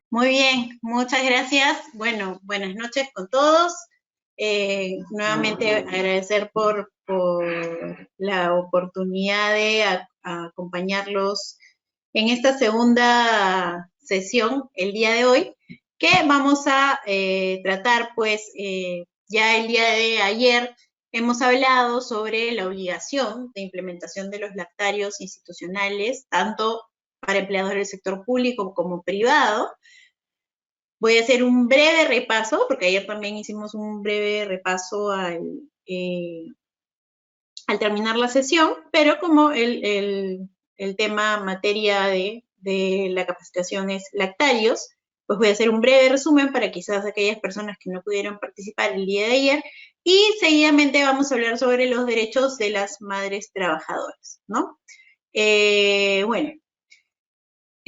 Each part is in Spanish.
Muy bien, muchas gracias. Bueno, buenas noches con todos. Nuevamente agradecer por la oportunidad de acompañarlos en esta segunda sesión el día de hoy, que vamos a tratar, pues, ya el día de ayer hemos hablado sobre la obligación de implementación de los lactarios institucionales, tanto para empleados del sector público como privado. Voy a hacer un breve repaso, porque ayer también hicimos un breve repaso al terminar la sesión, pero como el tema materia de la capacitación es lactarios, pues voy a hacer un breve resumen para quizás aquellas personas que no pudieron participar el día de ayer, y seguidamente vamos a hablar sobre los derechos de las madres trabajadoras, ¿no? Bueno,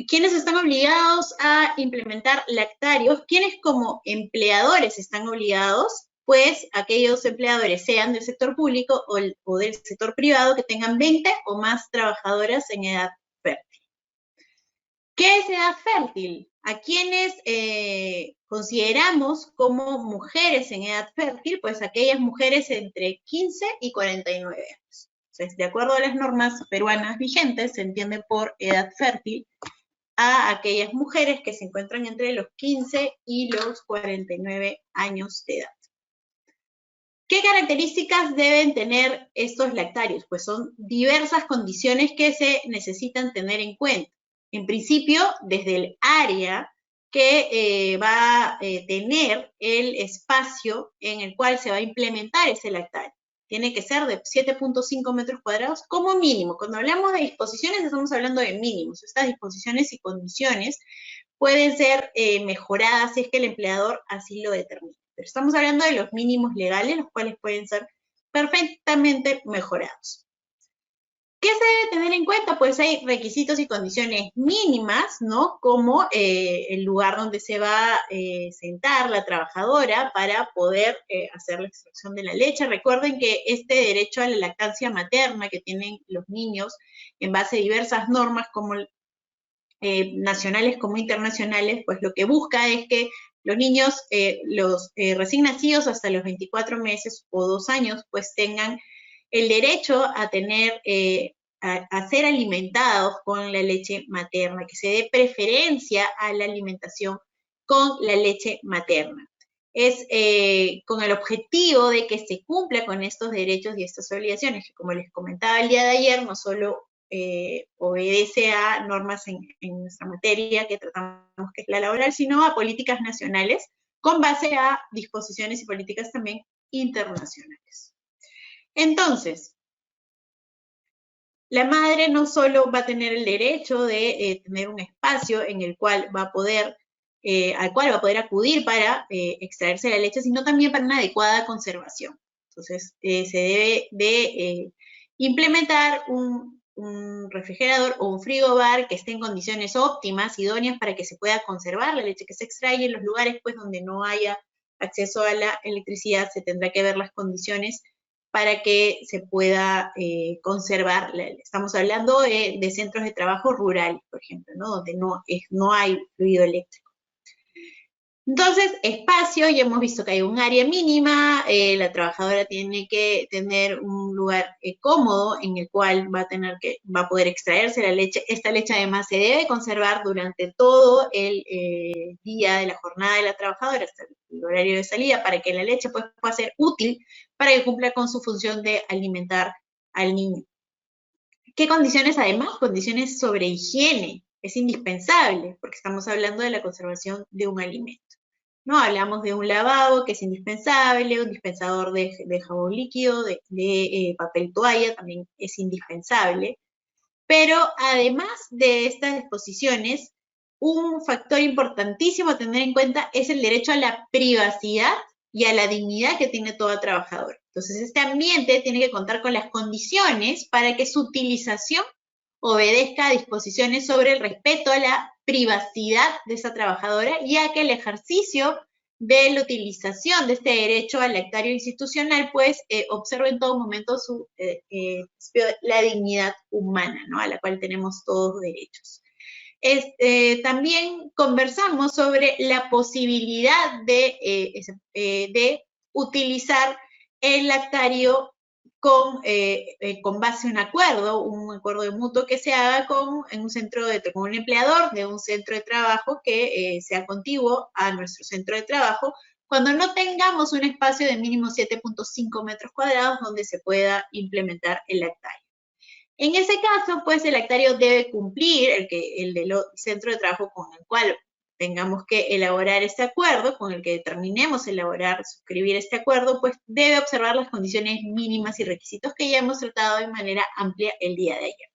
¿quiénes están obligados a implementar lactarios? ¿Quiénes como empleadores están obligados? Pues aquellos empleadores, sean del sector público o del sector privado, que tengan 20 o más trabajadoras en edad fértil. ¿Qué es edad fértil? ¿A quienes consideramos como mujeres en edad fértil? Pues aquellas mujeres entre 15 y 49 años. Entonces, de acuerdo a las normas peruanas vigentes, se entiende por edad fértil a aquellas mujeres que se encuentran entre los 15 y los 49 años de edad. ¿Qué características deben tener estos lactarios? Pues son diversas condiciones que se necesitan tener en cuenta. En principio, desde el área que va a tener el espacio en el cual se va a implementar ese lactario. Tiene que ser de 7.5 metros cuadrados como mínimo. Cuando hablamos de disposiciones, estamos hablando de mínimos. Estas disposiciones y condiciones pueden ser mejoradas si es que el empleador así lo determina. Pero estamos hablando de los mínimos legales, los cuales pueden ser perfectamente mejorados. ¿Qué se debe tener en cuenta? Pues hay requisitos y condiciones mínimas, ¿no? Como el lugar donde se va a sentar la trabajadora para poder hacer la extracción de la leche. Recuerden que este derecho a la lactancia materna que tienen los niños en base a diversas normas como nacionales como internacionales, pues lo que busca es que los niños, los recién nacidos hasta los 24 meses o 2 años, pues tengan el derecho a tener, a ser alimentados con la leche materna, que se dé preferencia a la alimentación con la leche materna. Es con el objetivo de que se cumpla con estos derechos y estas obligaciones, que como les comentaba el día de ayer, no solo obedece a normas en nuestra materia que tratamos, que es la laboral, sino a políticas nacionales con base a disposiciones y políticas también internacionales. Entonces, la madre no solo va a tener el derecho de tener un espacio en el cual va a poder, al cual va a poder acudir para extraerse la leche, sino también para una adecuada conservación. Entonces, se debe de implementar un refrigerador o un frigobar que esté en condiciones óptimas, idóneas para que se pueda conservar la leche que se extrae. En los lugares pues, donde no haya acceso a la electricidad, se tendrá que ver las condiciones para que se pueda conservar. Estamos hablando de centros de trabajo rurales, por ejemplo, ¿no? Donde no hay fluido eléctrico. Entonces, espacio, ya hemos visto que hay un área mínima, la trabajadora tiene que tener un lugar cómodo en el cual va a poder extraerse la leche. Esta leche además se debe conservar durante todo el día de la jornada de la trabajadora, hasta el horario de salida, para que la leche pueda ser útil para que cumpla con su función de alimentar al niño. ¿Qué condiciones además? Condiciones sobre higiene. Es indispensable, porque estamos hablando de la conservación de un alimento. ¿No? Hablamos de un lavabo que es indispensable, un dispensador de jabón líquido, de papel toalla también es indispensable. Pero además de estas disposiciones, un factor importantísimo a tener en cuenta es el derecho a la privacidad y a la dignidad que tiene toda trabajadora. Entonces, este ambiente tiene que contar con las condiciones para que su utilización obedezca a disposiciones sobre el respeto a la privacidad de esa trabajadora y a que el ejercicio de la utilización de este derecho al lactario institucional, pues observe en todo momento la dignidad humana, ¿no? A la cual tenemos todos derechos. También conversamos sobre la posibilidad de utilizar el lactario con base a un acuerdo de mutuo que se haga con un empleador de un centro de trabajo que sea contiguo a nuestro centro de trabajo, cuando no tengamos un espacio de mínimo 7.5 metros cuadrados donde se pueda implementar el lactario. En ese caso, pues el lactario debe cumplir, el del centro de trabajo con el cual tengamos que elaborar este acuerdo, con el que determinemos suscribir este acuerdo, pues debe observar las condiciones mínimas y requisitos que ya hemos tratado de manera amplia el día de ayer.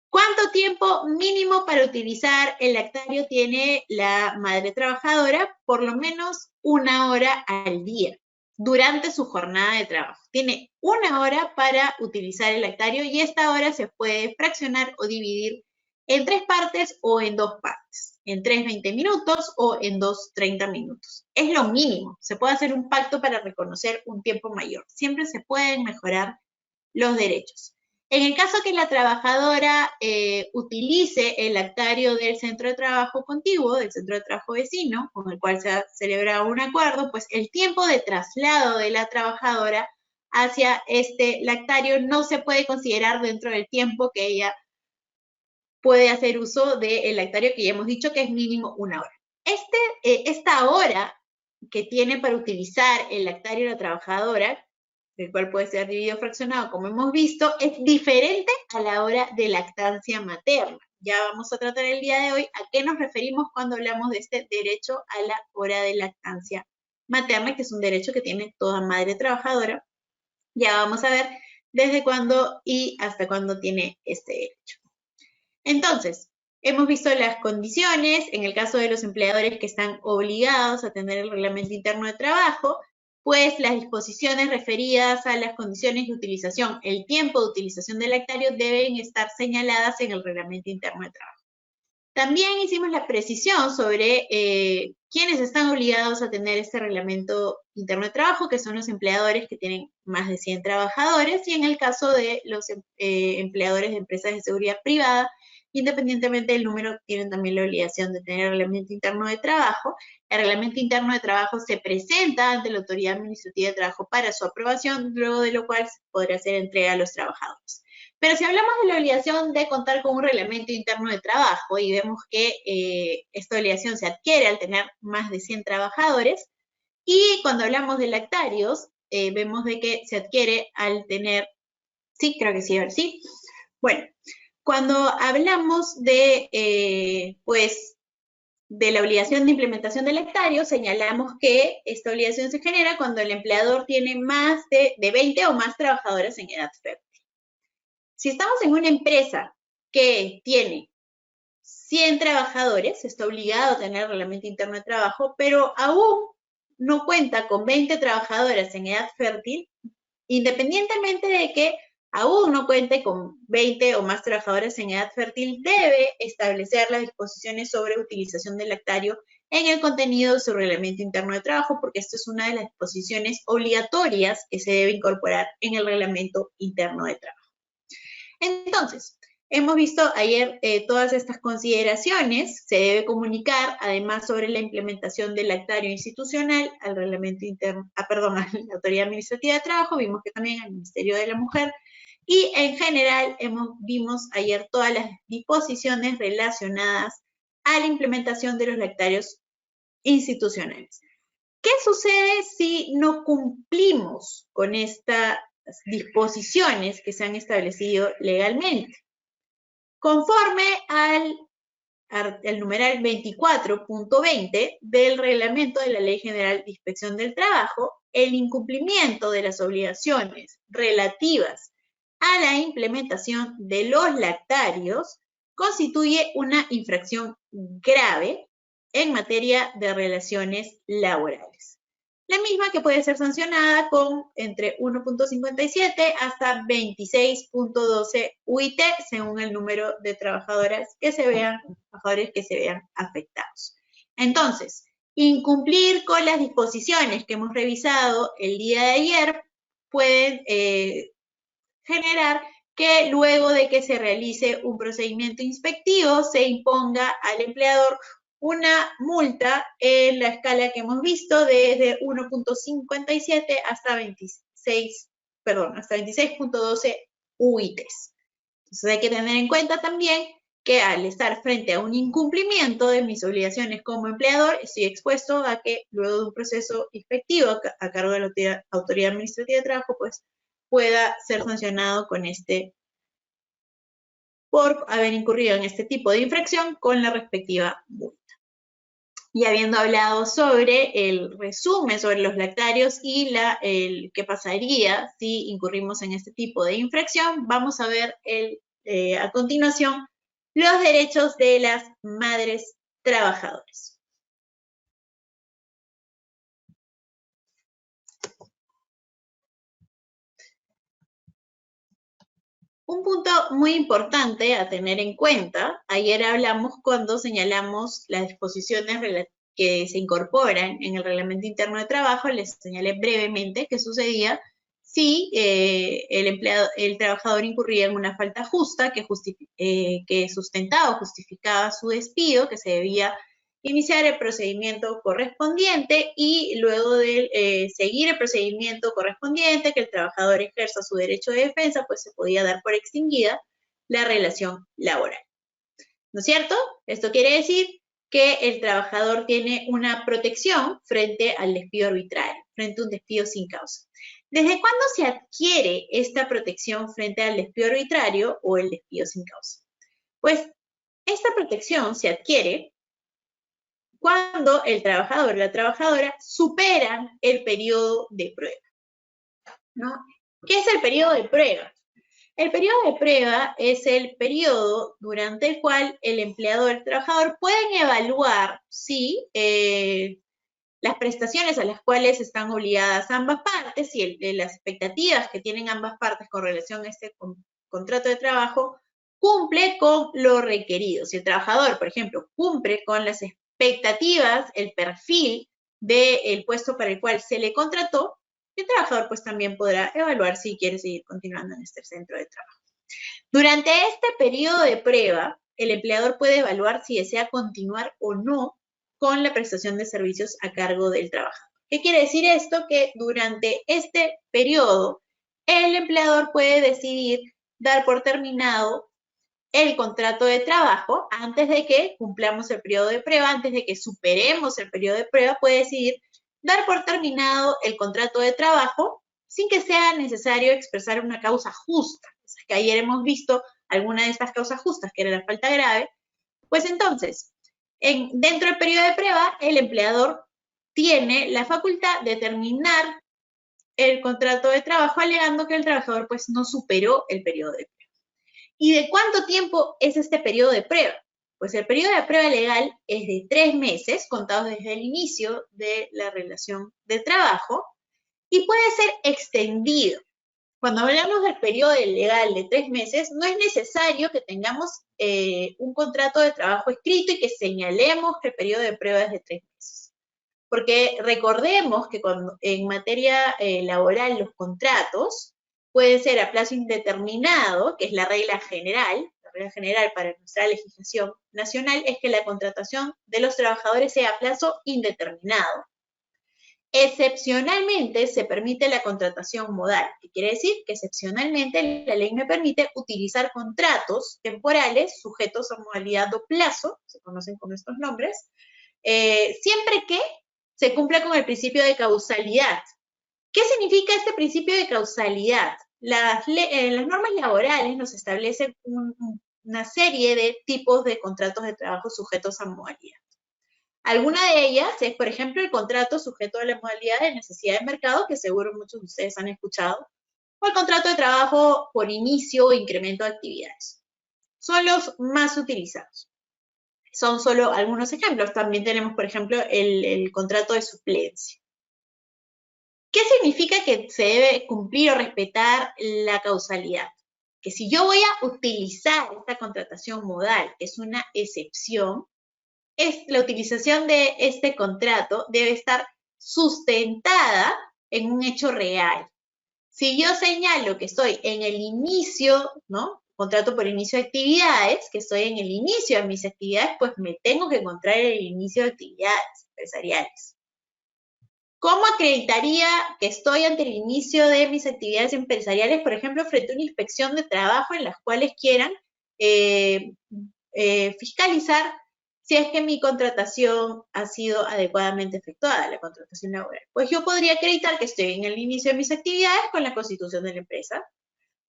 ¿Cuánto tiempo mínimo para utilizar el lactario tiene la madre trabajadora? Por lo menos 1 hora al día durante su jornada de trabajo. Tiene 1 hora para utilizar el lactario y esta hora se puede fraccionar o dividir en 3 partes o en 2 partes, en 3 20 minutos o en 2 30 minutos. Es lo mínimo. Se puede hacer un pacto para reconocer un tiempo mayor. Siempre se pueden mejorar los derechos. En el caso que la trabajadora utilice el lactario del centro de trabajo contiguo, del centro de trabajo vecino, con el cual se ha celebrado un acuerdo, pues el tiempo de traslado de la trabajadora hacia este lactario no se puede considerar dentro del tiempo que ella puede hacer uso del lactario, que ya hemos dicho que es mínimo 1 hora. Esta hora que tiene para utilizar el lactario de la trabajadora, el cual puede ser dividido o fraccionado, como hemos visto, es diferente a la hora de lactancia materna. Ya vamos a tratar el día de hoy a qué nos referimos cuando hablamos de este derecho a la hora de lactancia materna, que es un derecho que tiene toda madre trabajadora. Ya vamos a ver desde cuándo y hasta cuándo tiene este derecho. Entonces, hemos visto las condiciones, en el caso de los empleadores que están obligados a tener el reglamento interno de trabajo, pues las disposiciones referidas a las condiciones de utilización, el tiempo de utilización del lactario deben estar señaladas en el reglamento interno de trabajo. También hicimos la precisión sobre quiénes están obligados a tener este reglamento interno de trabajo, que son los empleadores que tienen más de 100 trabajadores, y en el caso de los empleadores de empresas de seguridad privada, independientemente del número, tienen también la obligación de tener el reglamento interno de trabajo. El reglamento interno de trabajo se presenta ante la Autoridad Administrativa de Trabajo para su aprobación, luego de lo cual se podrá hacer entrega a los trabajadores. Pero si hablamos de la obligación de contar con un reglamento interno de trabajo y vemos que esta obligación se adquiere al tener más de 100 trabajadores, y cuando hablamos de lactarios, vemos de que se adquiere al tener, sí, creo que sí, a ver, sí. Bueno, cuando hablamos de, de la obligación de implementación del lactario, señalamos que esta obligación se genera cuando el empleador tiene más de 20 o más trabajadores en edad fértil. Si estamos en una empresa que tiene 100 trabajadores, está obligado a tener reglamento interno de trabajo, pero aún no cuenta con 20 trabajadoras en edad fértil, independientemente de que aún no cuente con 20 o más trabajadores en edad fértil, debe establecer las disposiciones sobre utilización del lactario en el contenido de su reglamento interno de trabajo, porque esto es una de las disposiciones obligatorias que se debe incorporar en el reglamento interno de trabajo. Entonces, hemos visto ayer todas estas consideraciones. Se debe comunicar, además, sobre la implementación del lactario institucional al reglamento interno, a la Autoridad Administrativa de Trabajo, vimos que también al Ministerio de la Mujer, y en general vimos ayer todas las disposiciones relacionadas a la implementación de los lactarios institucionales. ¿Qué sucede si no cumplimos con estas disposiciones que se han establecido legalmente? Conforme al numeral 24.20 del reglamento de la Ley General de Inspección del Trabajo, el incumplimiento de las obligaciones relativas a la implementación de los lactarios constituye una infracción grave en materia de relaciones laborales. La misma que puede ser sancionada con entre 1.57 hasta 26.12 UIT, según el número de trabajadores que se vean afectados. Entonces, incumplir con las disposiciones que hemos revisado el día de ayer pueden generar que luego de que se realice un procedimiento inspectivo se imponga al empleador una multa en la escala que hemos visto desde 1.57 hasta 26.12 UITs. Entonces hay que tener en cuenta también que al estar frente a un incumplimiento de mis obligaciones como empleador, estoy expuesto a que luego de un proceso inspectivo a cargo de la Autoridad Administrativa de Trabajo, pues pueda ser sancionado con por haber incurrido en este tipo de infracción con la respectiva multa. Y habiendo hablado sobre el resumen sobre los lactarios y qué pasaría si incurrimos en este tipo de infracción, vamos a ver a continuación los derechos de las madres trabajadoras. Un punto muy importante a tener en cuenta, ayer hablamos cuando señalamos las disposiciones que se incorporan en el Reglamento Interno de Trabajo, les señalé brevemente qué sucedía si el trabajador incurría en una falta justa que sustentaba o justificaba su despido, que se debía iniciar el procedimiento correspondiente y luego de seguir el procedimiento correspondiente, que el trabajador ejerza su derecho de defensa, pues se podía dar por extinguida la relación laboral. ¿No es cierto? Esto quiere decir que el trabajador tiene una protección frente al despido arbitrario, frente a un despido sin causa. ¿Desde cuándo se adquiere esta protección frente al despido arbitrario o el despido sin causa? Pues esta protección se adquiere cuando el trabajador o la trabajadora superan el periodo de prueba, ¿no? ¿Qué es el periodo de prueba? El periodo de prueba es el periodo durante el cual el empleador y el trabajador pueden evaluar si las prestaciones a las cuales están obligadas ambas partes y las expectativas que tienen ambas partes con relación a este contrato de trabajo cumple con lo requerido. Si el trabajador, por ejemplo, cumple con las expectativas, el perfil del puesto para el cual se le contrató, el trabajador pues también podrá evaluar si quiere seguir continuando en este centro de trabajo. Durante este periodo de prueba, el empleador puede evaluar si desea continuar o no con la prestación de servicios a cargo del trabajador. ¿Qué quiere decir esto? Que durante este periodo, el empleador puede decidir dar por terminado el contrato de trabajo antes de que cumplamos el periodo de prueba, antes de que superemos el periodo de prueba, puede decidir dar por terminado el contrato de trabajo sin que sea necesario expresar una causa justa. O sea, que ayer hemos visto alguna de estas causas justas, que era la falta grave. Pues entonces, dentro del periodo de prueba, el empleador tiene la facultad de terminar el contrato de trabajo alegando que el trabajador pues no superó el periodo de prueba. ¿Y de cuánto tiempo es este periodo de prueba? Pues el periodo de prueba legal es de 3 meses, contados desde el inicio de la relación de trabajo, y puede ser extendido. Cuando hablamos del periodo legal de 3 meses, no es necesario que tengamos un contrato de trabajo escrito y que señalemos que el periodo de prueba es de 3 meses. Porque recordemos que en materia laboral los contratos pueden ser a plazo indeterminado, que es la regla general para nuestra legislación nacional, es que la contratación de los trabajadores sea a plazo indeterminado. Excepcionalmente se permite la contratación modal, que quiere decir que excepcionalmente la ley me permite utilizar contratos temporales sujetos a modalidad o plazo, se conocen con estos nombres, siempre que se cumpla con el principio de causalidad. ¿Qué significa este principio de causalidad? Las normas laborales nos establecen una serie de tipos de contratos de trabajo sujetos a modalidad. Alguna de ellas es, por ejemplo, el contrato sujeto a la modalidad de necesidad de mercado, que seguro muchos de ustedes han escuchado, o el contrato de trabajo por inicio o incremento de actividades. Son los más utilizados. Son solo algunos ejemplos. También tenemos, por ejemplo, el contrato de suplencia. ¿Qué significa que se debe cumplir o respetar la causalidad? Que si yo voy a utilizar esta contratación modal, que es una excepción, la utilización de este contrato debe estar sustentada en un hecho real. Si yo señalo que estoy en el inicio, ¿no? Contrato por inicio de actividades, que estoy en el inicio de mis actividades, pues me tengo que encontrar en el inicio de actividades empresariales. ¿Cómo acreditaría que estoy ante el inicio de mis actividades empresariales, por ejemplo, frente a una inspección de trabajo en las cuales quieran fiscalizar si es que mi contratación ha sido adecuadamente efectuada, la contratación laboral? Pues yo podría acreditar que estoy en el inicio de mis actividades con la constitución de la empresa.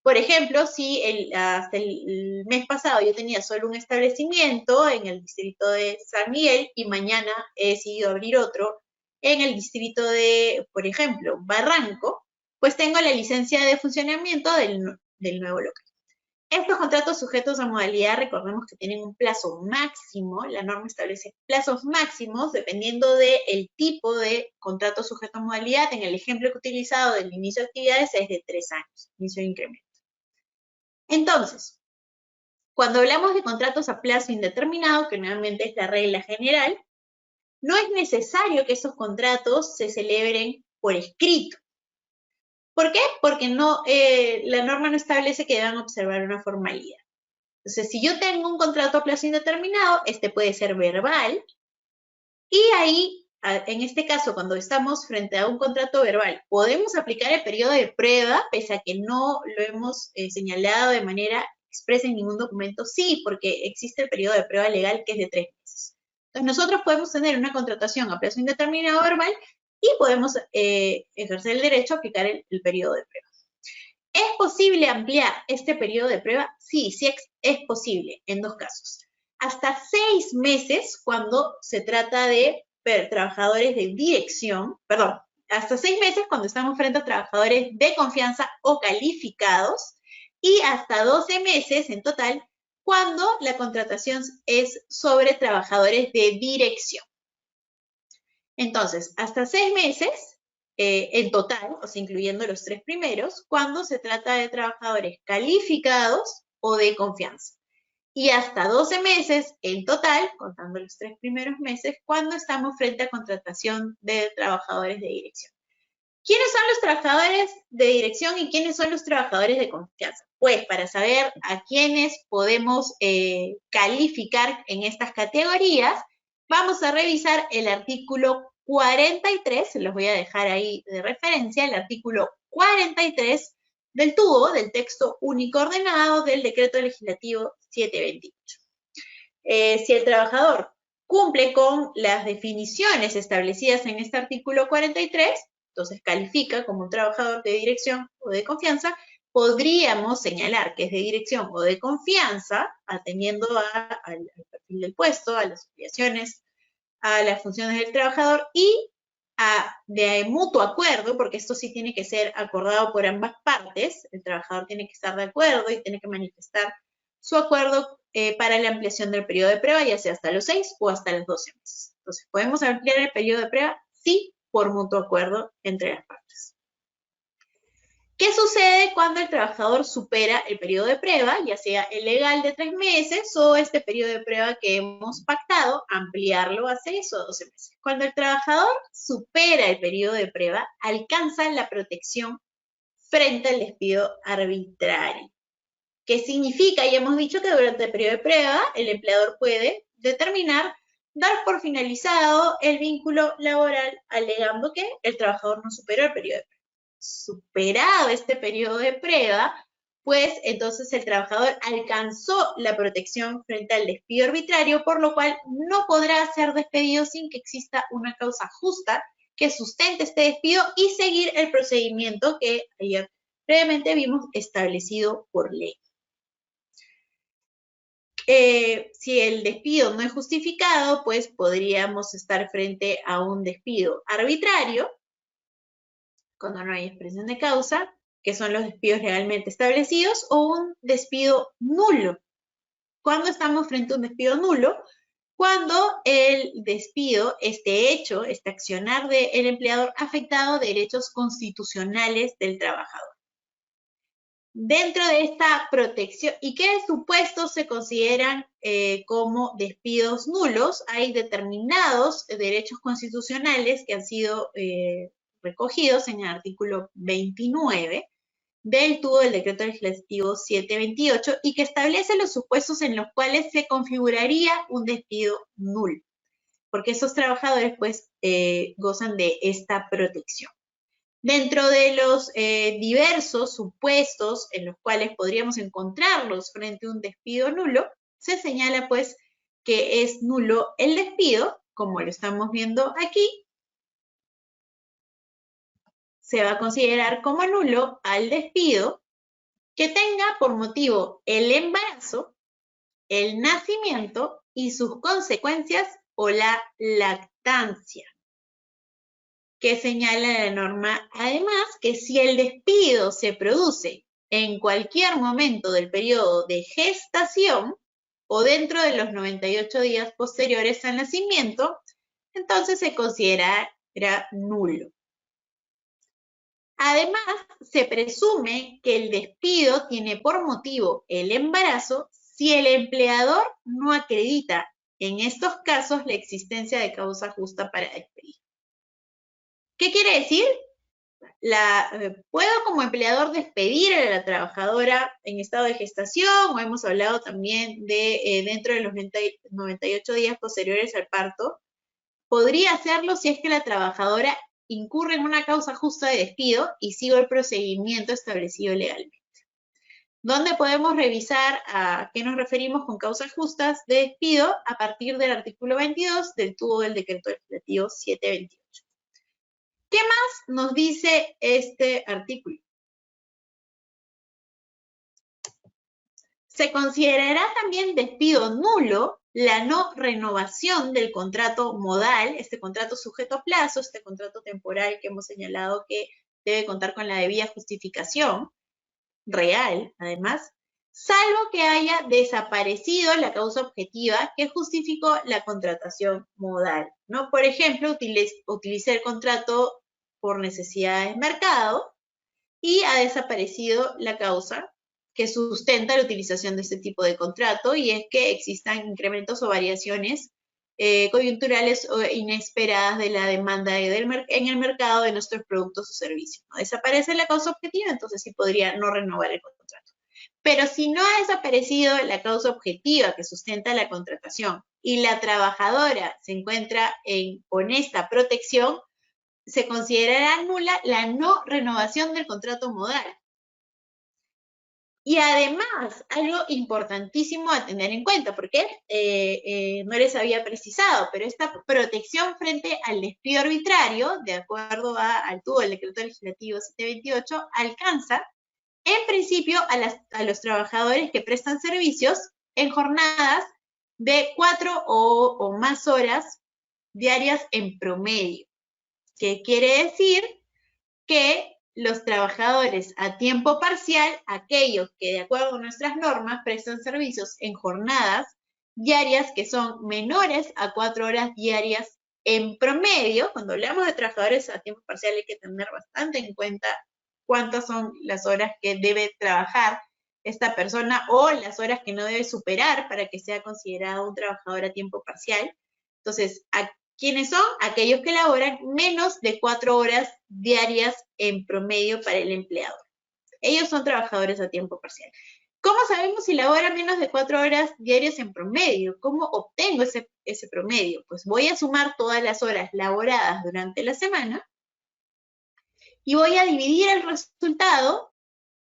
Por ejemplo, si hasta el mes pasado yo tenía solo un establecimiento en el distrito de San Miguel y mañana he decidido abrir otro en el distrito de, por ejemplo, Barranco, pues tengo la licencia de funcionamiento del nuevo local. Estos contratos sujetos a modalidad, recordemos que tienen un plazo máximo, la norma establece plazos máximos dependiendo del tipo de contrato sujeto a modalidad. En el ejemplo que he utilizado del inicio de actividades es de 3 años, inicio de incremento. Entonces, cuando hablamos de contratos a plazo indeterminado, que nuevamente es la regla general, no es necesario que esos contratos se celebren por escrito. ¿Por qué? Porque la norma no establece que deban observar una formalidad. Entonces, si yo tengo un contrato a plazo indeterminado, este puede ser verbal, y ahí, en este caso, cuando estamos frente a un contrato verbal, ¿podemos aplicar el periodo de prueba, pese a que no lo hemos señalado de manera expresa en ningún documento? Sí, porque existe el periodo de prueba legal que es de 3 meses. Entonces, nosotros podemos tener una contratación a plazo indeterminado verbal y podemos ejercer el derecho a aplicar el periodo de prueba. ¿Es posible ampliar este periodo de prueba? Sí, sí es posible, en 2 casos. Hasta 6 meses cuando se trata de trabajadores de dirección, perdón, hasta 6 meses cuando estamos frente a trabajadores de confianza o calificados, y hasta 12 meses en total cuando la contratación es sobre trabajadores de dirección. Entonces, hasta 6 meses en total, o sea, incluyendo los 3 primeros, cuando se trata de trabajadores calificados o de confianza. Y hasta 12 meses en total, contando los 3 primeros meses, cuando estamos frente a contratación de trabajadores de dirección. ¿Quiénes son los trabajadores de dirección y quiénes son los trabajadores de confianza? Pues para saber a quiénes podemos calificar en estas categorías, vamos a revisar el artículo 43, se los voy a dejar ahí de referencia, el artículo 43 del TUO, del texto único ordenado del decreto legislativo 728. Si el trabajador cumple con las definiciones establecidas en este artículo 43, entonces califica como un trabajador de dirección o de confianza, podríamos señalar que es de dirección o de confianza, atendiendo al perfil del puesto, a las obligaciones, a las funciones del trabajador y de mutuo acuerdo, porque esto sí tiene que ser acordado por ambas partes, el trabajador tiene que estar de acuerdo y tiene que manifestar su acuerdo para la ampliación del periodo de prueba, ya sea hasta los 6 o hasta los 12 meses. Entonces, ¿podemos ampliar el periodo de prueba? Sí, por mutuo acuerdo entre las partes. ¿Qué sucede cuando el trabajador supera el periodo de prueba, ya sea el legal de 3 meses o este periodo de prueba que hemos pactado, ampliarlo a 6 o 12 meses? Cuando el trabajador supera el periodo de prueba, alcanza la protección frente al despido arbitrario. ¿Qué significa? Ya hemos dicho que durante el periodo de prueba, el empleador puede determinar dar por finalizado el vínculo laboral alegando que el trabajador no superó el periodo de prueba. Superado este periodo de prueba, pues entonces el trabajador alcanzó la protección frente al despido arbitrario, por lo cual no podrá ser despedido sin que exista una causa justa que sustente este despido y seguir el procedimiento que ayer previamente vimos establecido por ley. Si el despido no es justificado, pues podríamos estar frente a un despido arbitrario, cuando no hay expresión de causa, que son los despidos legalmente establecidos, o un despido nulo. ¿Cuándo estamos frente a un despido nulo? Cuando el despido, este hecho, este accionar del empleador ha afectado derechos constitucionales del trabajador. Dentro de esta protección, ¿y qué supuestos se consideran como despidos nulos? Hay determinados derechos constitucionales que han sido recogidos en el artículo 29, del tubo del decreto legislativo 728 y que establece los supuestos en los cuales se configuraría un despido nulo, porque esos trabajadores pues gozan de esta protección. Dentro de los diversos supuestos en los cuales podríamos encontrarlos frente a un despido nulo, se señala pues que es nulo el despido, como lo estamos viendo aquí. Se va a considerar como nulo al despido que tenga por motivo el embarazo, el nacimiento y sus consecuencias o la lactancia, que señala la norma además que si el despido se produce en cualquier momento del periodo de gestación o dentro de los 98 días posteriores al nacimiento, entonces se considerará nulo. Además, se presume que el despido tiene por motivo el embarazo si el empleador no acredita en estos casos la existencia de causa justa para despedir. ¿Qué quiere decir? Puedo como empleador despedir a la trabajadora en estado de gestación, o hemos hablado también de dentro de los 98 días posteriores al parto. Podría hacerlo si es que la trabajadora incurre en una causa justa de despido y sigo el procedimiento establecido legalmente. ¿Dónde podemos revisar a qué nos referimos con causas justas de despido? A partir del artículo 22 del tubo del decreto legislativo 728. ¿Qué más nos dice este artículo? Se considerará también despido nulo la no renovación del contrato modal, este contrato sujeto a plazo, este contrato temporal que hemos señalado que debe contar con la debida justificación real, además, salvo que haya desaparecido la causa objetiva que justificó la contratación modal, ¿no? Por ejemplo, utilicé el contrato por necesidades de mercado y ha desaparecido la causa que sustenta la utilización de este tipo de contrato, y es que existan incrementos o variaciones coyunturales o inesperadas de la demanda en el mercado de nuestros productos o servicios. ¿No? Desaparece la causa objetiva, entonces sí podría no renovar el contrato. Pero si no ha desaparecido la causa objetiva que sustenta la contratación y la trabajadora se encuentra con esta protección, se considerará nula la no renovación del contrato modal. Y además, algo importantísimo a tener en cuenta, porque no les había precisado, pero esta protección frente al despido arbitrario, de acuerdo al tubo del decreto legislativo 728, alcanza en principio a los trabajadores que prestan servicios en jornadas de 4 o más horas diarias en promedio, que quiere decir que los trabajadores a tiempo parcial, aquellos que de acuerdo a nuestras normas prestan servicios en jornadas diarias que son menores a 4 horas diarias en promedio. Cuando hablamos de trabajadores a tiempo parcial hay que tener bastante en cuenta cuántas son las horas que debe trabajar esta persona o las horas que no debe superar para que sea considerado un trabajador a tiempo parcial. Entonces, ¿quiénes son? Aquellos que laboran menos de 4 horas diarias en promedio para el empleador. Ellos son trabajadores a tiempo parcial. ¿Cómo sabemos si laboran menos de 4 horas diarias en promedio? ¿Cómo obtengo ese promedio? Pues voy a sumar todas las horas laboradas durante la semana y voy a dividir el resultado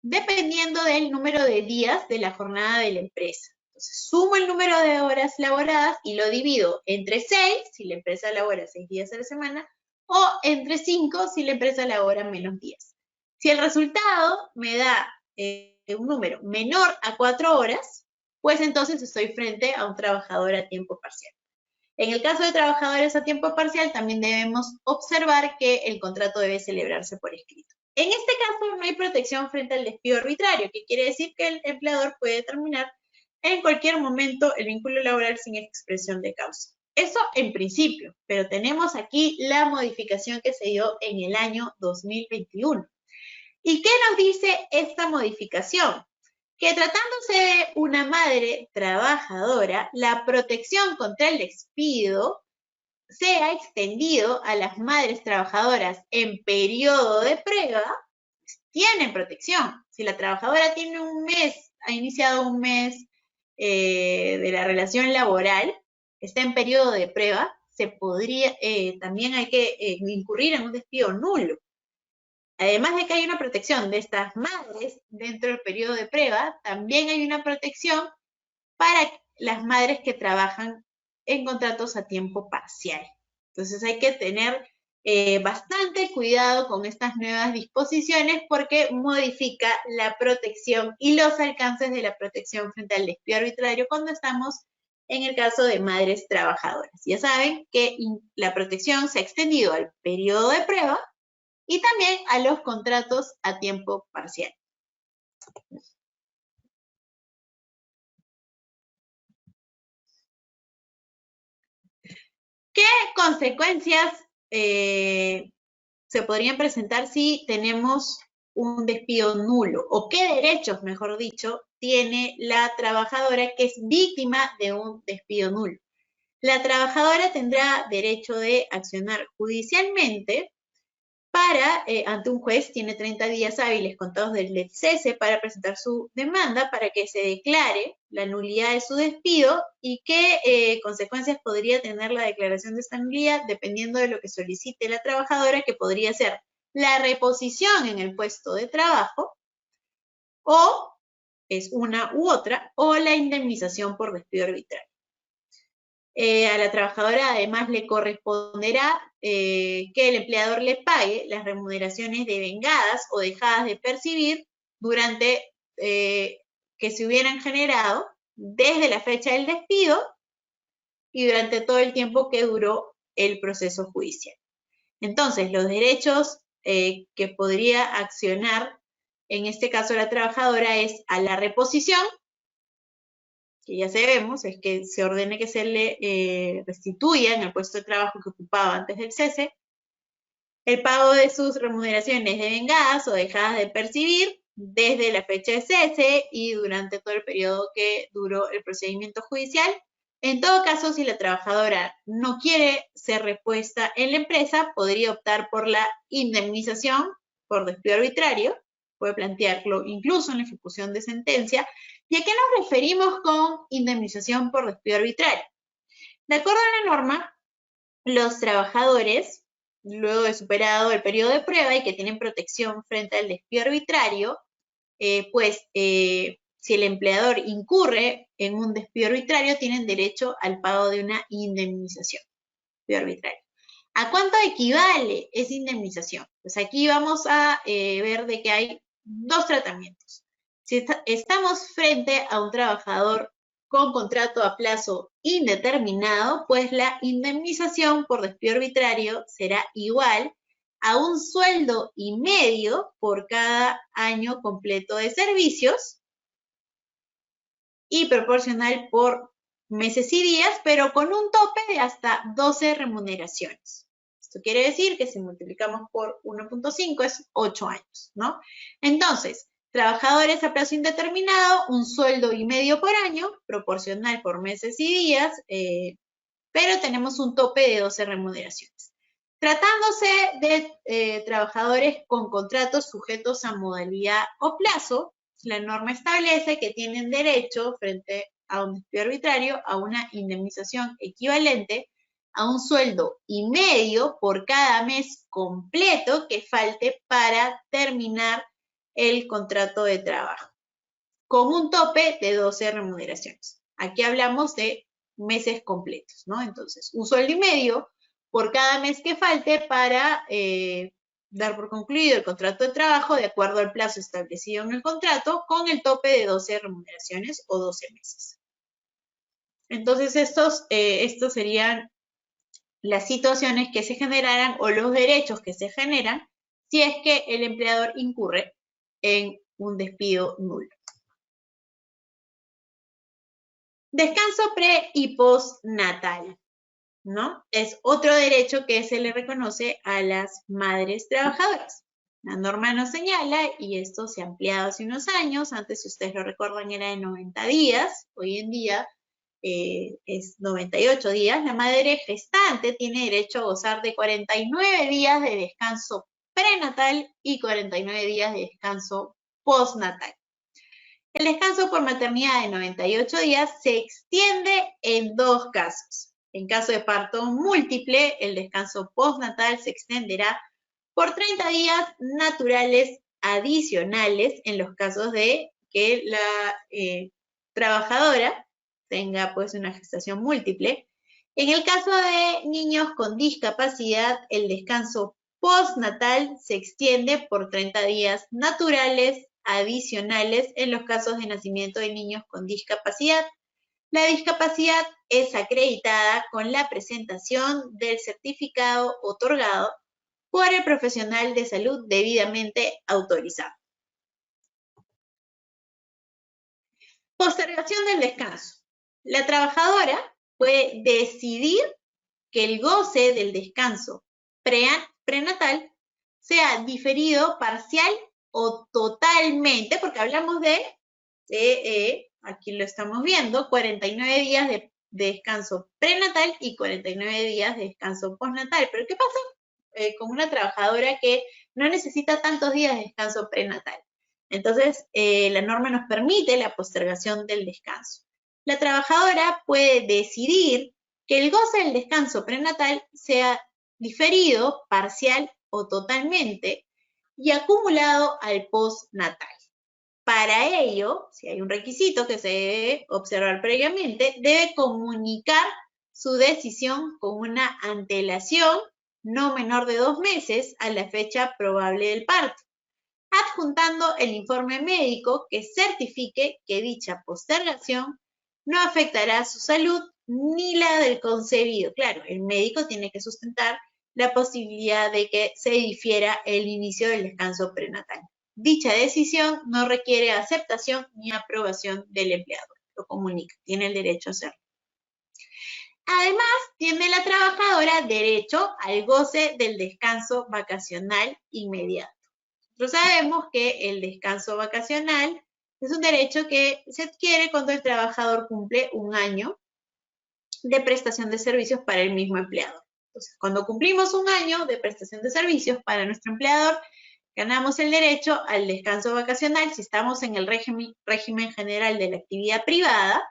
dependiendo del número de días de la jornada de la empresa. Entonces, sumo el número de horas laboradas y lo divido entre 6, si la empresa labora 6 días a la semana, o entre 5, si la empresa labora menos días. Si el resultado me da un número menor a 4 horas, pues entonces estoy frente a un trabajador a tiempo parcial. En el caso de trabajadores a tiempo parcial, también debemos observar que el contrato debe celebrarse por escrito. En este caso, no hay protección frente al despido arbitrario, que quiere decir que el empleador puede terminar en cualquier momento el vínculo laboral sin expresión de causa. Eso en principio, pero tenemos aquí la modificación que se dio en el año 2021. ¿Y qué nos dice esta modificación? Que tratándose de una madre trabajadora, la protección contra el despido se ha extendido a las madres trabajadoras en periodo de prueba, tienen protección. Si la trabajadora tiene un mes, ha iniciado un mes de la relación laboral, está en periodo de prueba, se podría, también hay que incurrir en un despido nulo. Además de que hay una protección de estas madres dentro del periodo de prueba, también hay una protección para las madres que trabajan en contratos a tiempo parcial. Entonces hay que tener bastante cuidado con estas nuevas disposiciones porque modifica la protección y los alcances de la protección frente al despido arbitrario cuando estamos en el caso de madres trabajadoras. Ya saben que la protección se ha extendido al periodo de prueba y también a los contratos a tiempo parcial. ¿Qué consecuencias se podrían presentar si tenemos un despido nulo? ¿O qué derechos, mejor dicho, tiene la trabajadora que es víctima de un despido nulo? La trabajadora tendrá derecho de accionar judicialmente para, ante un juez, tiene 30 días hábiles contados del cese para presentar su demanda para que se declare la nulidad de su despido y qué consecuencias podría tener la declaración de esta nulidad dependiendo de lo que solicite la trabajadora, que podría ser la reposición en el puesto de trabajo o es una u otra, o la indemnización por despido arbitrario. A la trabajadora además le corresponderá que el empleador le pague las remuneraciones devengadas o dejadas de percibir durante que se hubieran generado desde la fecha del despido y durante todo el tiempo que duró el proceso judicial. Entonces, los derechos que podría accionar en este caso la trabajadora es a la reposición, que ya sabemos, es que se ordene que se le restituya en el puesto de trabajo que ocupaba antes del cese, el pago de sus remuneraciones devengadas o dejadas de percibir desde la fecha de cese y durante todo el periodo que duró el procedimiento judicial. En todo caso, si la trabajadora no quiere ser repuesta en la empresa, podría optar por la indemnización por despido arbitrario, puede plantearlo incluso en la ejecución de sentencia. ¿Y a qué nos referimos con indemnización por despido arbitrario? De acuerdo a la norma, los trabajadores, luego de superado el periodo de prueba y que tienen protección frente al despido arbitrario, si el empleador incurre en un despido arbitrario, tienen derecho al pago de una indemnización. Despido arbitrario. ¿A cuánto equivale esa indemnización? Pues aquí vamos a ver de que hay dos tratamientos. Si estamos frente a un trabajador con contrato a plazo indeterminado, pues la indemnización por despido arbitrario será igual a un sueldo y medio por cada año completo de servicios y proporcional por meses y días, pero con un tope de hasta 12 remuneraciones. Esto quiere decir que si multiplicamos por 1.5 es 8 años, ¿no? Entonces, trabajadores a plazo indeterminado, un sueldo y medio por año, proporcional por meses y días, pero tenemos un tope de 12 remuneraciones. Tratándose de trabajadores con contratos sujetos a modalidad o plazo, la norma establece que tienen derecho frente a un despido arbitrario a una indemnización equivalente a un sueldo y medio por cada mes completo que falte para terminar el contrato de trabajo, con un tope de 12 remuneraciones. Aquí hablamos de meses completos, ¿no? Entonces, un sueldo y medio por cada mes que falte para dar por concluido el contrato de trabajo de acuerdo al plazo establecido en el contrato con el tope de 12 remuneraciones o 12 meses. Entonces, estos serían las situaciones que se generaran o los derechos que se generan si es que el empleador incurre en un despido nulo. Descanso pre y postnatal, ¿no? Es otro derecho que se le reconoce a las madres trabajadoras. La norma nos señala, y esto se ha ampliado hace unos años, antes si ustedes lo recuerdan era de 90 días, hoy en día es 98 días, la madre gestante tiene derecho a gozar de 49 días de descanso prenatal y 49 días de descanso postnatal. El descanso por maternidad de 98 días se extiende en dos casos. En caso de parto múltiple, el descanso postnatal se extenderá por 30 días naturales adicionales en los casos de que la trabajadora tenga pues una gestación múltiple. En el caso de niños con discapacidad, el descanso postnatal se extiende por 30 días naturales adicionales en los casos de nacimiento de niños con discapacidad. La discapacidad es acreditada con la presentación del certificado otorgado por el profesional de salud debidamente autorizado. Postergación del descanso. La trabajadora puede decidir que el goce del descanso prenatal sea diferido parcial o totalmente, porque hablamos aquí lo estamos viendo, 49 días de descanso prenatal y 49 días de descanso postnatal. ¿Pero qué pasa con una trabajadora que no necesita tantos días de descanso prenatal? Entonces, la norma nos permite la postergación del descanso. La trabajadora puede decidir que el goce del descanso prenatal sea diferido, parcial o totalmente y acumulado al postnatal. Para ello, si hay un requisito que se debe observar previamente, debe comunicar su decisión con una antelación no menor de 2 meses a la fecha probable del parto, adjuntando el informe médico que certifique que dicha postergación no afectará su salud ni la del concebido. Claro, el médico tiene que sustentar la posibilidad de que se difiera el inicio del descanso prenatal. Dicha decisión no requiere aceptación ni aprobación del empleador. Lo comunica, tiene el derecho a hacerlo. Además, tiene la trabajadora derecho al goce del descanso vacacional inmediato. Nosotros sabemos que el descanso vacacional es un derecho que se adquiere cuando el trabajador cumple un año de prestación de servicios para el mismo empleador. Entonces, cuando cumplimos un año de prestación de servicios para nuestro empleador, ganamos el derecho al descanso vacacional si estamos en el régimen general de la actividad privada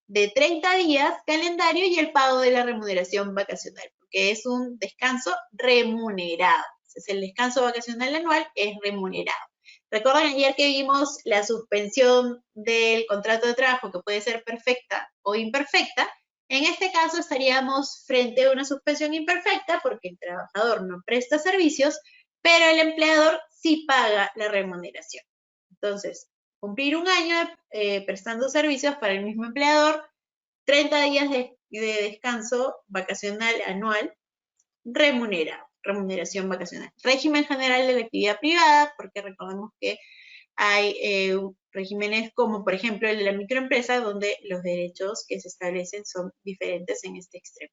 de 30 días calendario y el pago de la remuneración vacacional, porque es un descanso remunerado. Entonces, el descanso vacacional anual es remunerado. ¿Recuerdan ayer que vimos la suspensión del contrato de trabajo que puede ser perfecta o imperfecta? En este caso estaríamos frente a una suspensión imperfecta porque el trabajador no presta servicios, pero el empleador sí paga la remuneración. Entonces, cumplir un año prestando servicios para el mismo empleador, 30 días de descanso vacacional anual remunerado, remuneración vacacional. Régimen general de la actividad privada, porque recordemos que hay regímenes como, por ejemplo, el de la microempresa, donde los derechos que se establecen son diferentes en este extremo.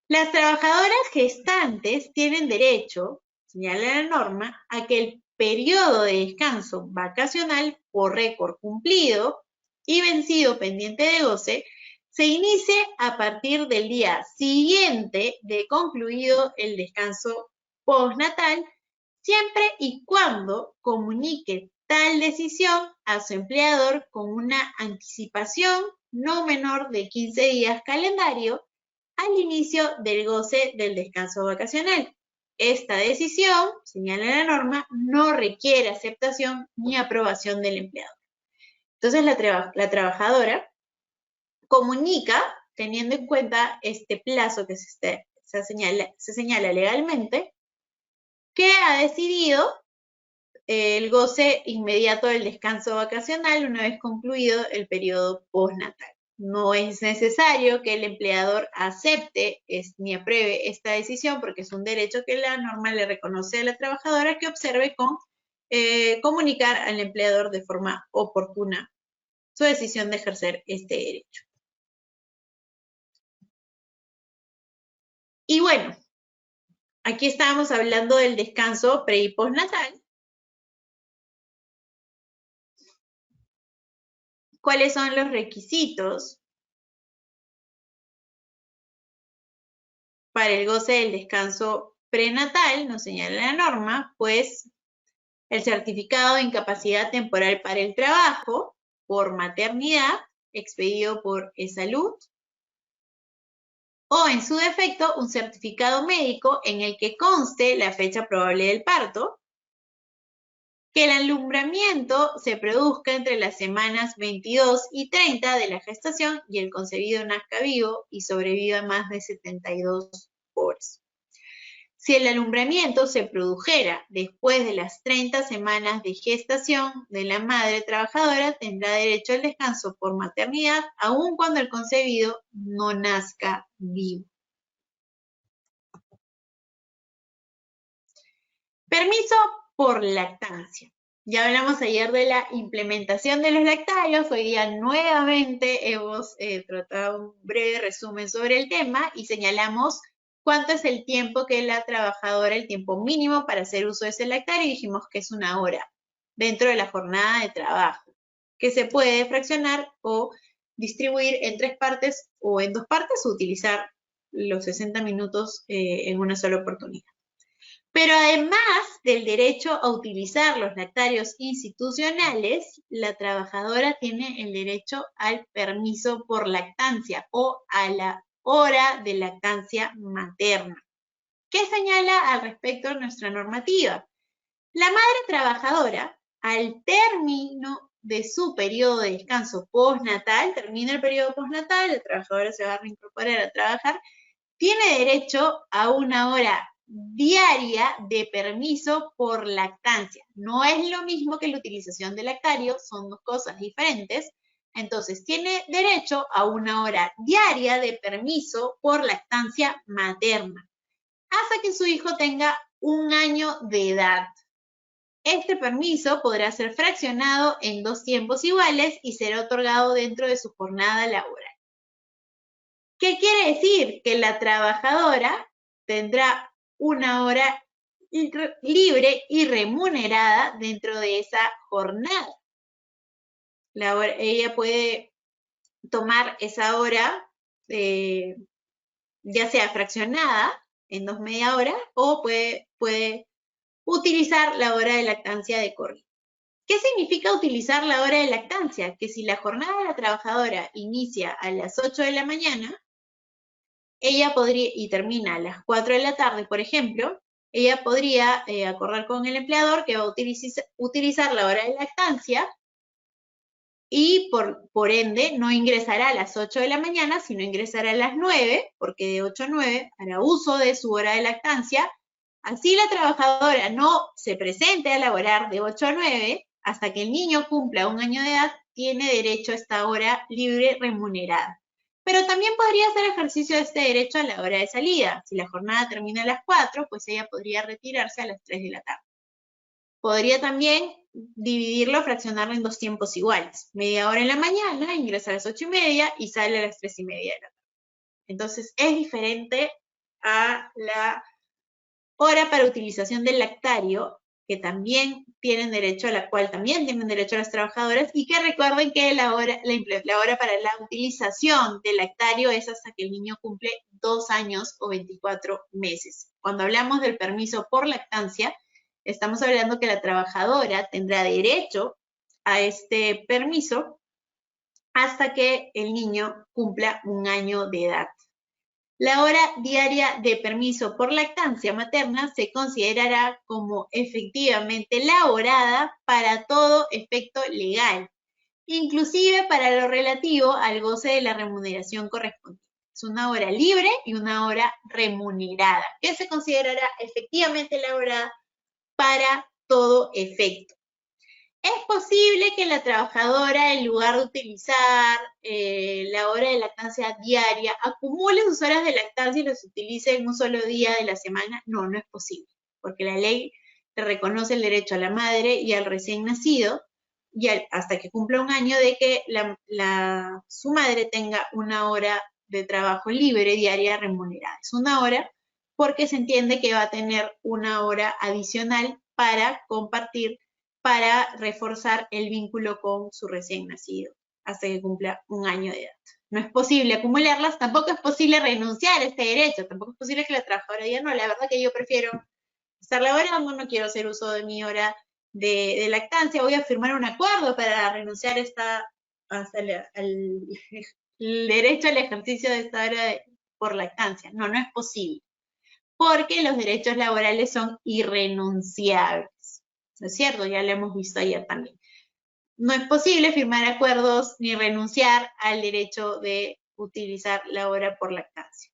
Las trabajadoras gestantes tienen derecho, señala la norma, a que el periodo de descanso vacacional por récord cumplido y vencido pendiente de goce se inicie a partir del día siguiente de concluido el descanso postnatal, siempre y cuando comunique tal decisión a su empleador con una anticipación no menor de 15 días calendario al inicio del goce del descanso vacacional. Esta decisión, señala la norma, no requiere aceptación ni aprobación del empleador. Entonces, la trabajadora comunica, teniendo en cuenta este plazo que se señala legalmente, que ha decidido el goce inmediato del descanso vacacional una vez concluido el periodo postnatal. No es necesario que el empleador acepte ni apruebe esta decisión porque es un derecho que la norma le reconoce a la trabajadora que observe con comunicar al empleador de forma oportuna su decisión de ejercer este derecho. Y bueno, aquí estábamos hablando del descanso pre y postnatal. ¿Cuáles son los requisitos para el goce del descanso prenatal, nos señala la norma, pues el certificado de incapacidad temporal para el trabajo por maternidad, expedido por eSalud, o en su defecto, un certificado médico en el que conste la fecha probable del parto, que el alumbramiento se produzca entre las semanas 22 y 30 de la gestación y el concebido nazca vivo y sobreviva más de 72 horas. Si el alumbramiento se produjera después de las 30 semanas de gestación de la madre trabajadora, tendrá derecho al descanso por maternidad, aun cuando el concebido no nazca vivo. Permiso por lactancia. Ya hablamos ayer de la implementación de los lactarios, hoy día nuevamente hemos tratado un breve resumen sobre el tema y señalamos cuánto es el tiempo que la trabajadora, el tiempo mínimo para hacer uso de ese lactario, y dijimos que es 1 hora dentro de la jornada de trabajo, que se puede fraccionar o distribuir en 3 partes o en 2 partes o utilizar los 60 minutos en una sola oportunidad. Pero además del derecho a utilizar los lactarios institucionales, la trabajadora tiene el derecho al permiso por lactancia o a la hora de lactancia materna. ¿Qué señala al respecto nuestra normativa? La madre trabajadora, al término de su periodo de descanso postnatal, termina el periodo postnatal, la trabajadora se va a reincorporar a trabajar, tiene derecho a 1 hora diaria de permiso por lactancia. No es lo mismo que la utilización de lactario, son 2 cosas diferentes. Entonces, tiene derecho a 1 hora diaria de permiso por lactancia materna, hasta que su hijo tenga 1 año de edad. Este permiso podrá ser fraccionado en 2 tiempos iguales y será otorgado dentro de su jornada laboral. ¿Qué quiere decir? Que la trabajadora tendrá 1 hora libre y remunerada dentro de esa jornada. Ella puede tomar esa hora, ya sea fraccionada en 2 media horas, o puede utilizar la hora de lactancia de corrido. ¿Qué significa utilizar la hora de lactancia? Que si la jornada de la trabajadora inicia a las 8 de la mañana, ella podría, y termina a las 4 de la tarde, por ejemplo, ella podría acordar con el empleador que va a utilizar la hora de lactancia y por ende no ingresará a las 8 de la mañana, sino ingresará a las 9, porque de 8 a 9 hará uso de su hora de lactancia. Así la trabajadora no se presente a laborar de 8 a 9, hasta que el niño cumpla 1 año de edad, tiene derecho a esta hora libre remunerada. Pero también podría hacer ejercicio de este derecho a la hora de salida. Si la jornada termina a las 4, pues ella podría retirarse a las 3 de la tarde. Podría también dividirlo, fraccionarlo en 2 tiempos iguales. Media hora en la mañana, ingresa a las 8 y media y sale a las 3 y media de la tarde. Entonces, es diferente a la hora para utilización del lactario, que también tienen derecho, a la cual también tienen derecho las trabajadoras, y que recuerden que la hora para la utilización del lactario es hasta que el niño cumple 2 años o 24 meses. Cuando hablamos del permiso por lactancia, estamos hablando que la trabajadora tendrá derecho a este permiso hasta que el niño cumpla 1 año de edad. La hora diaria de permiso por lactancia materna se considerará como efectivamente laborada para todo efecto legal, inclusive para lo relativo al goce de la remuneración correspondiente. Es 1 hora libre y 1 hora remunerada, que se considerará efectivamente laborada para todo efecto. Es posible que la trabajadora, en lugar de utilizar la hora de lactancia diaria, acumule sus horas de lactancia y los utilice en un solo día de la semana. No, no es posible, porque la ley le reconoce el derecho a la madre y al recién nacido, y hasta que cumpla 1 año, de que su madre tenga 1 hora de trabajo libre diaria remunerada. Es 1 hora porque se entiende que va a tener 1 hora adicional para compartir, para reforzar el vínculo con su recién nacido hasta que cumpla 1 año de edad. No es posible acumularlas, tampoco es posible renunciar a este derecho, tampoco es posible que la trabajadora diga, no, la verdad que yo prefiero estar laborando, no quiero hacer uso de mi hora de lactancia, voy a firmar un acuerdo para renunciar al derecho al ejercicio de esta hora por lactancia. No, no es posible, porque los derechos laborales son irrenunciables, ¿no es cierto? Ya lo hemos visto ayer también. No es posible firmar acuerdos ni renunciar al derecho de utilizar la hora por lactancia.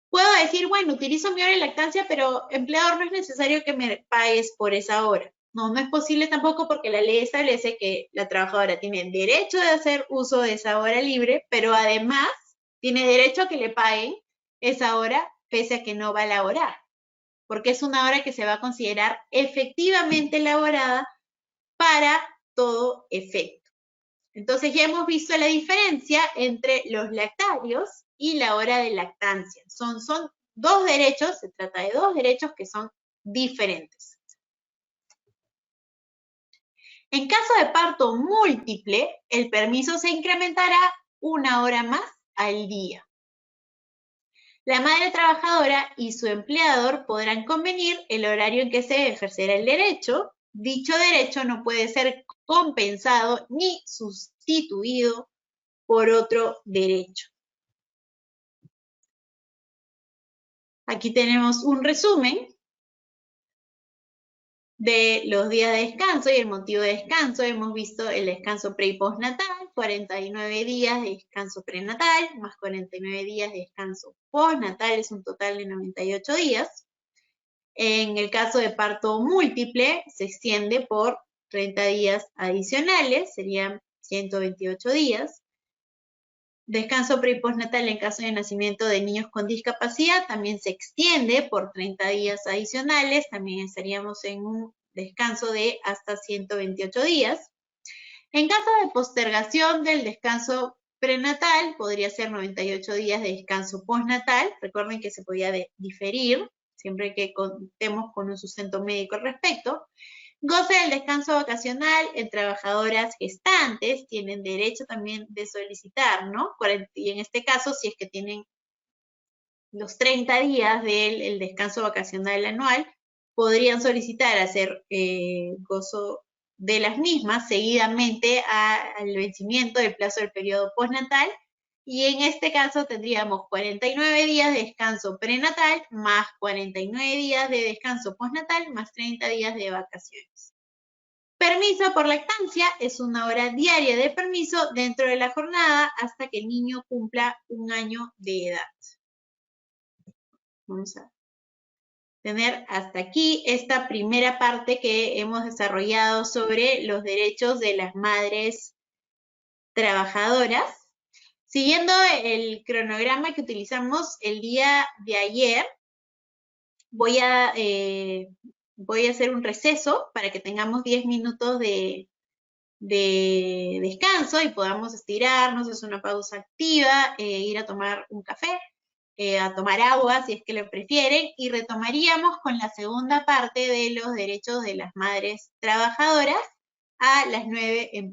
Puedo decir, bueno, utilizo mi hora de lactancia, pero empleador, no es necesario que me pagues por esa hora. No, no es posible tampoco porque la ley establece que la trabajadora tiene derecho de hacer uso de esa hora libre, pero además tiene derecho a que le paguen esa hora pese a que no va a laborar, porque es una hora que se va a considerar efectivamente laborada para todo efecto. Entonces ya hemos visto la diferencia entre los lactarios y la hora de lactancia. Son dos derechos, se trata de dos derechos que son diferentes. En caso de parto múltiple, el permiso se incrementará 1 hora más al día. La madre trabajadora y su empleador podrán convenir el horario en que se ejercerá el derecho. Dicho derecho no puede ser compensado ni sustituido por otro derecho. Aquí tenemos un resumen de los días de descanso y el motivo de descanso. Hemos visto el descanso pre y postnatal, 49 días de descanso prenatal, más 49 días de descanso postnatal, es un total de 98 días. En el caso de parto múltiple, se extiende por 30 días adicionales, serían 128 días. Descanso pre y postnatal en caso de nacimiento de niños con discapacidad también se extiende por 30 días adicionales, también estaríamos en un descanso de hasta 128 días. En caso de postergación del descanso prenatal, podría ser 98 días de descanso postnatal. Recuerden que se podía diferir siempre que contemos con un sustento médico al respecto. Goce del descanso vacacional en trabajadoras gestantes, tienen derecho también de solicitar, ¿no? Y en este caso, si es que tienen los 30 días del descanso vacacional anual, podrían solicitar hacer gozo de las mismas seguidamente al vencimiento del plazo del periodo postnatal, y en este caso tendríamos 49 días de descanso prenatal más 49 días de descanso postnatal más 30 días de vacaciones. Permiso por lactancia es 1 hora diaria de permiso dentro de la jornada hasta que el niño cumpla 1 año de edad. Vamos a tener hasta aquí esta primera parte que hemos desarrollado sobre los derechos de las madres trabajadoras. Siguiendo el cronograma que utilizamos el día de ayer, voy a hacer un receso para que tengamos 10 minutos de descanso y podamos estirarnos, hacer una pausa activa, ir a tomar un café, a tomar agua si es que lo prefieren, y retomaríamos con la segunda parte de los derechos de las madres trabajadoras a las 9 en